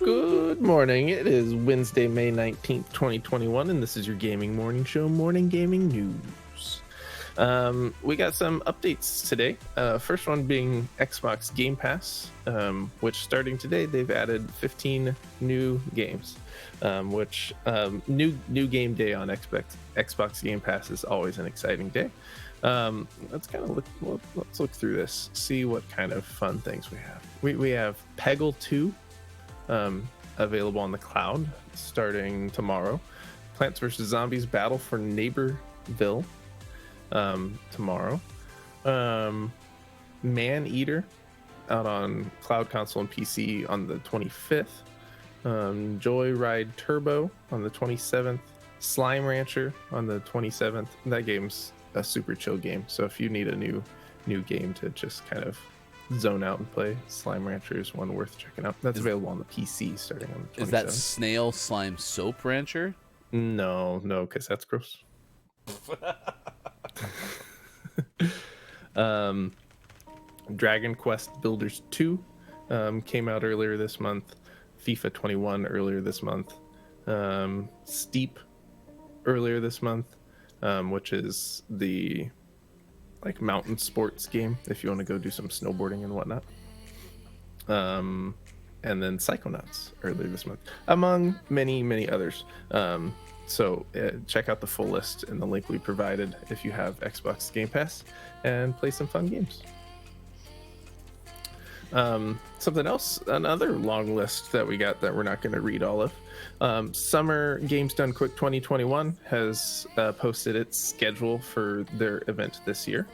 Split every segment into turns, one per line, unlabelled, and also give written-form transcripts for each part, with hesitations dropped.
Good morning. It is Wednesday, May 19th, 2021, and this is your gaming morning show, Morning Gaming News. We got some updates today. First one being Xbox Game Pass, which starting today, they've added 15 new games, which new game day on Xbox Game Pass is always an exciting day. Let's look through this, see what kind of fun things we have. We have Peggle 2 available on the cloud starting tomorrow. Plants vs. Zombies Battle for Neighborville tomorrow. Man Eater out on cloud console and PC on the 25th. Joyride Turbo on the 27th. Slime Rancher on the 27th. That game's a super chill game, so if you need a new game to just kind of zone out and play, Slime Rancher is one worth checking out. That's available on the PC starting on the 27th.
Is that Snail Slime Soap Rancher?
No, because that's gross. Dragon Quest Builders 2 came out earlier this month. FIFA 21 earlier this month. Steep earlier this month, which is the mountain sports game if you want to go do some snowboarding and whatnot. And then Psychonauts earlier this month, among many others. So check out the full list in the link we provided if you have Xbox Game Pass and play some fun games. Something else, another long list that we got that we're not going to read all of. Summer Games Done Quick 2021 has posted its schedule for their event this year.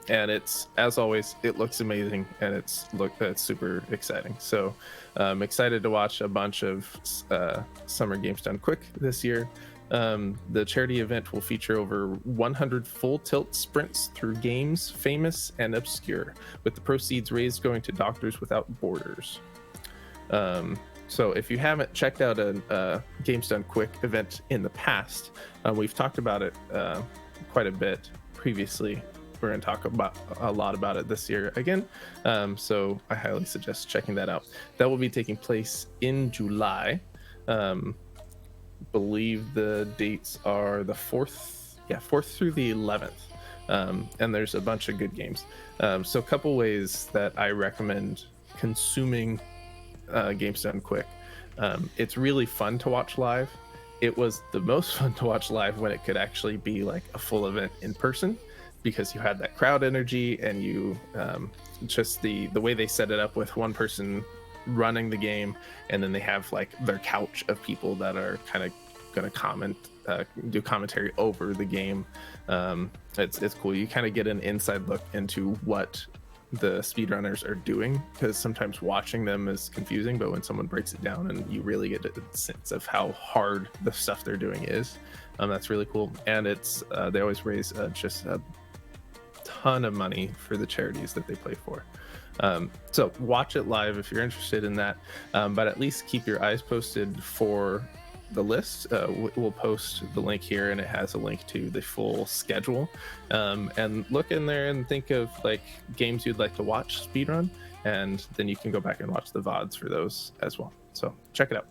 And it's, as always, it looks amazing and it's super exciting. So I'm excited to watch a bunch of Summer Games Done Quick this year. The charity event will feature over 100 full tilt sprints through games famous and obscure, with the proceeds raised going to Doctors Without Borders. So if you haven't checked out a Games Done Quick event in the past, we've talked about it quite a bit previously. We're going to talk a lot about it this year again, so I highly suggest checking that out. That will be taking place in July. Believe the dates are the 4th through the 11th, and there's a bunch of good games. So a couple ways that I recommend consuming Games Done Quick. It's really fun to watch live. It was the most fun to watch live when it could actually be like a full event in person, because you had that crowd energy and you just the way they set it up with one person running the game, and then they have like their couch of people that are kind of going to do commentary over the game. It's cool. You kind of get an inside look into what the speedrunners are doing, because sometimes watching them is confusing, but when someone breaks it down and you really get a sense of how hard the stuff they're doing is, that's really cool. And it's they always raise just a ton of money for the charities that they play for. So watch it live if you're interested in that, but at least keep your eyes posted for the list. We'll post the link here, and it has a link to the full schedule, and look in there and think of like games you'd like to watch speedrun, and then you can go back and watch the VODs for those as well. So check it out.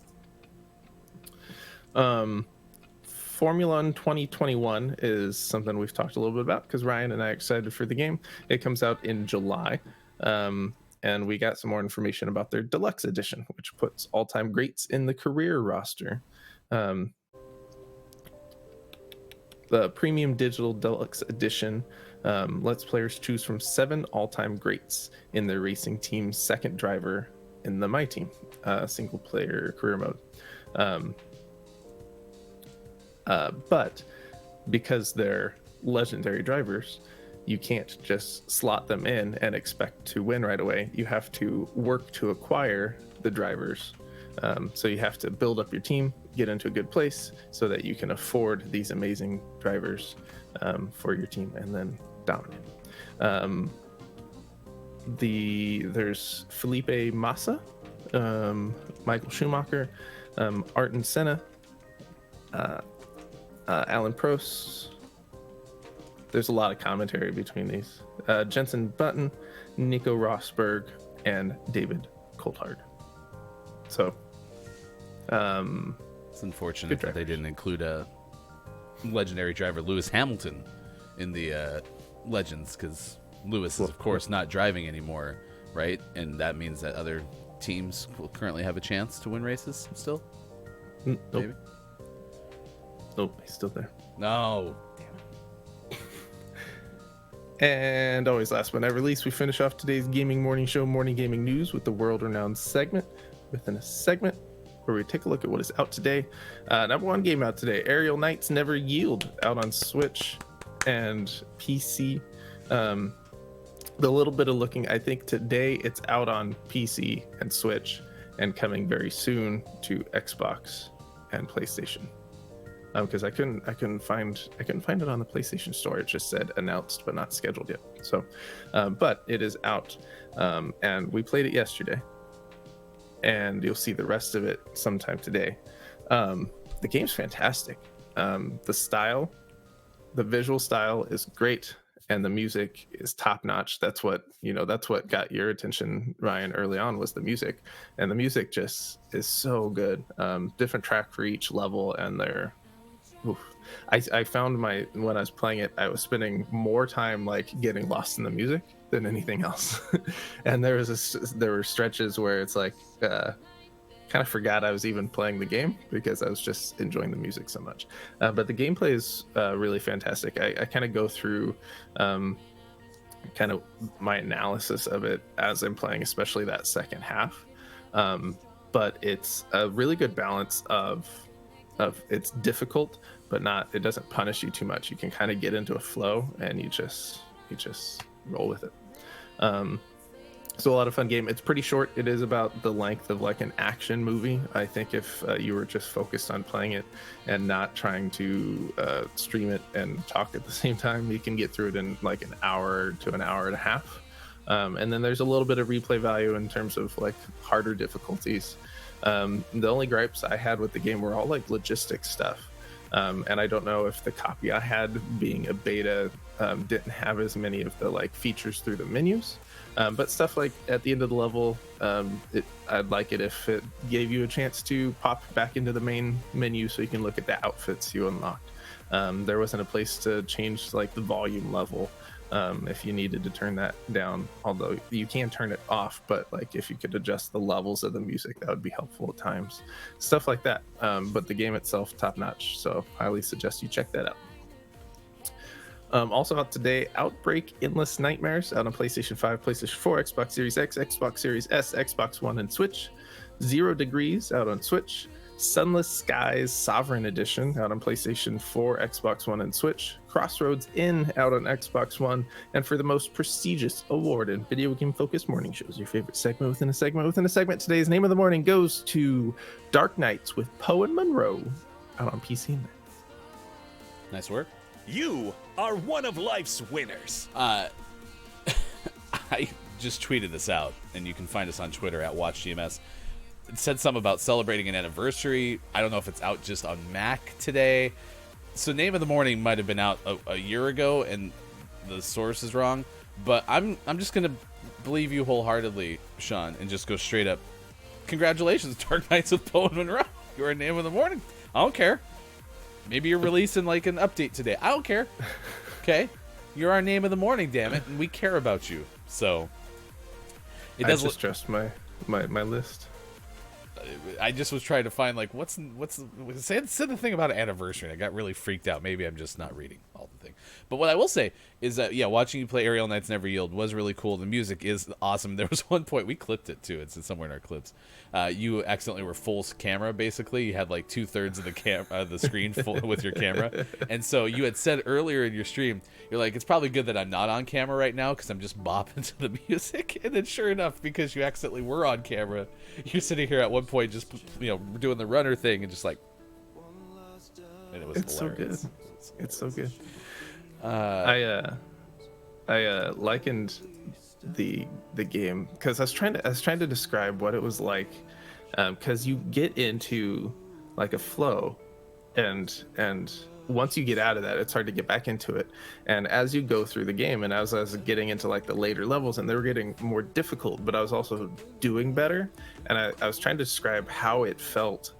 Formula 2021 is something we've talked a little bit about because Ryan and I are excited for the game. It comes out in July. And we got some more information about their deluxe edition, which puts all-time greats in the career roster. The premium digital deluxe edition lets players choose from 7 all-time greats in their racing team's second driver in the My Team single player career mode. But because they're legendary drivers, you can't just slot them in and expect to win right away. You have to work to acquire the drivers. So you have to build up your team, get into a good place so that you can afford these amazing drivers for your team and then dominate. There's Felipe Massa, Michael Schumacher, Ayrton Senna, Alan Prost. There's a lot of commentary between these. Jenson Button, Nico Rosberg, and David Coulthard. So,
It's unfortunate that they didn't include a legendary driver, Lewis Hamilton, in the Legends, because Lewis is, of course, not driving anymore, right? And that means that other teams will currently have a chance to win races still?
Nope.
Maybe?
Nope, he's still there.
No.
And always last but not least, we finish off today's gaming morning show, Morning Gaming News, with the world-renowned segment within a segment where we take a look at what is out today. Number one game out today, Aerial Knights Never Yield, out on Switch and PC. The little bit of looking, I think today it's out on PC and Switch and coming very soon to Xbox and PlayStation. Because I couldn't find it on the PlayStation Store. It just said announced but not scheduled yet. So, but it is out, and we played it yesterday, and you'll see the rest of it sometime today. The game's fantastic. The style, the visual style is great, and the music is top notch. That's what got your attention, Ryan, early on, was the music, and the music just is so good. Different track for each level, and they're. Oof. I found when I was playing it, I was spending more time like getting lost in the music than anything else. And there were stretches where it's like kind of forgot I was even playing the game because I was just enjoying the music so much. But the gameplay is really fantastic. I kind of go through kind of my analysis of it as I'm playing, especially that second half. But it's a really good balance of it's difficult, but it doesn't punish you too much. You can kind of get into a flow and you just roll with it. So a lot of fun game. It's pretty short. It is about the length of like an action movie. I think if you were just focused on playing it and not trying to stream it and talk at the same time, you can get through it in like an hour to an hour and a half. And then there's a little bit of replay value in terms of like harder difficulties. The only gripes I had with the game were all like logistics stuff. And I don't know if the copy I had, being a beta, didn't have as many of the like features through the menus. But stuff like at the end of the level, I'd like it if it gave you a chance to pop back into the main menu so you can look at the outfits you unlocked. There wasn't a place to change like the volume level if you needed to turn that down, although you can turn it off, but like if you could adjust the levels of the music, that would be helpful at times, stuff like that. But the game itself, top notch, so highly suggest you check that out. Also out today, Outbreak Endless Nightmares, out on PlayStation 5, PlayStation 4, Xbox Series X, Xbox Series S, Xbox One, and Switch. 0 Degrees, out on Switch. Sunless Skies Sovereign Edition, out on PlayStation 4, Xbox One, and Switch. Crossroads Inn, out on Xbox One. And for the most prestigious award in video game-focused morning shows, your favorite segment within a segment within a segment, today's name of the morning goes to Dark Knights with Poe and Munro, out on PC and Mac.
Nice work.
You are one of life's winners.
I just tweeted this out, and you can find us on Twitter at WatchGMS. It said something about celebrating an anniversary. I don't know if it's out just on Mac today. So Name of the Morning might have been out a year ago, and the source is wrong. But I'm just going to believe you wholeheartedly, Sean, and just go straight up. Congratulations, Dark Knights with Poe and Munro. You're a Name of the Morning. I don't care. Maybe you're releasing like an update today. I don't care. Okay? You're our Name of the Morning, damn it, and we care about you. So
it does trust my list.
I just was trying to find like what's said the thing about an anniversary, and I got really freaked out. Maybe I'm just not reading all the thing. But what I will say is that watching you play Aerial Knights Never Yield was really cool. The music is awesome. There was one point we clipped it too. It's somewhere in our clips. You accidentally were full camera. Basically, you had like 2/3 of the screen full with your camera, and so you had said earlier in your stream, you're like, it's probably good that I'm not on camera right now because I'm just bopping to the music. And then sure enough, because you accidentally were on camera, you're sitting here at one point just doing the runner thing and just like, and it was hilarious.
So good. It's so good. I likened the game because I was trying to describe what it was like, because you get into like a flow and once you get out of that, it's hard to get back into it. And as you go through the game, and as I was getting into like the later levels, and they were getting more difficult, but I was also doing better. And I was trying to describe how it felt.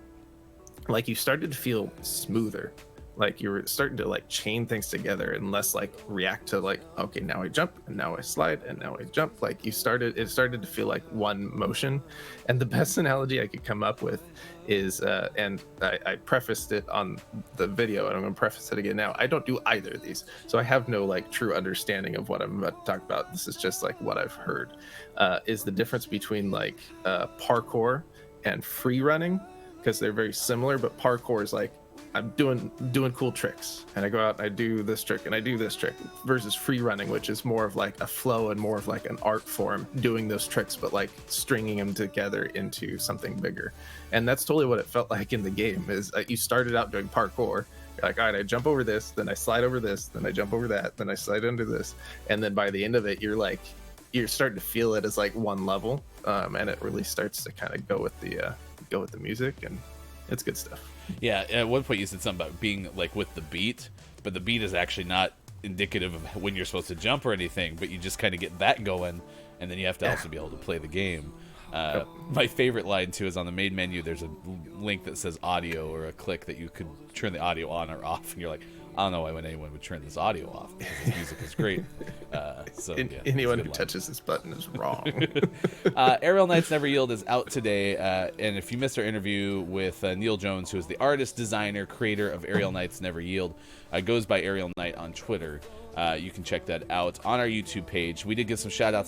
Like you started to feel smoother, like you were starting to like chain things together and less like react to like, okay, now I jump and now I slide and now I jump. Like it started to feel like one motion. And the best analogy I could come up with is and I prefaced it on the video, and I'm going to preface it again now. I don't do either of these, so I have no like true understanding of what I'm about to talk about. This is just like what I've heard, is the difference between like parkour and free running, because they're very similar. But parkour is like, I'm doing cool tricks, and I go out and I do this trick and I do this trick, versus free running, which is more of like a flow and more of like an art form, doing those tricks but like stringing them together into something bigger. And that's totally what it felt like in the game. Is you started out doing parkour, you're like, all right, I jump over this, then I slide over this, then I jump over that, then I slide under this, and then by the end of it, you're starting to feel it as like one level, and it really starts to kind of go with the music, and it's good stuff.
Yeah, at one point you said something about being like with the beat, but the beat is actually not indicative of when you're supposed to jump or anything, but you just kind of get that going, and then you have to also be able to play the game. My favorite line too is on the main menu, there's a link that says audio, or a click that you could turn the audio on or off, and you're like, I don't know why anyone would turn this audio off, because this music is great.
Anyone who touches this button is wrong.
Aerial Knights Never Yield is out today, and if you missed our interview with Neil Jones, who is the artist, designer, creator of Aerial Knights Never Yield, goes by Aerial Knight on Twitter. You can check that out on our YouTube page. We did get some shout outs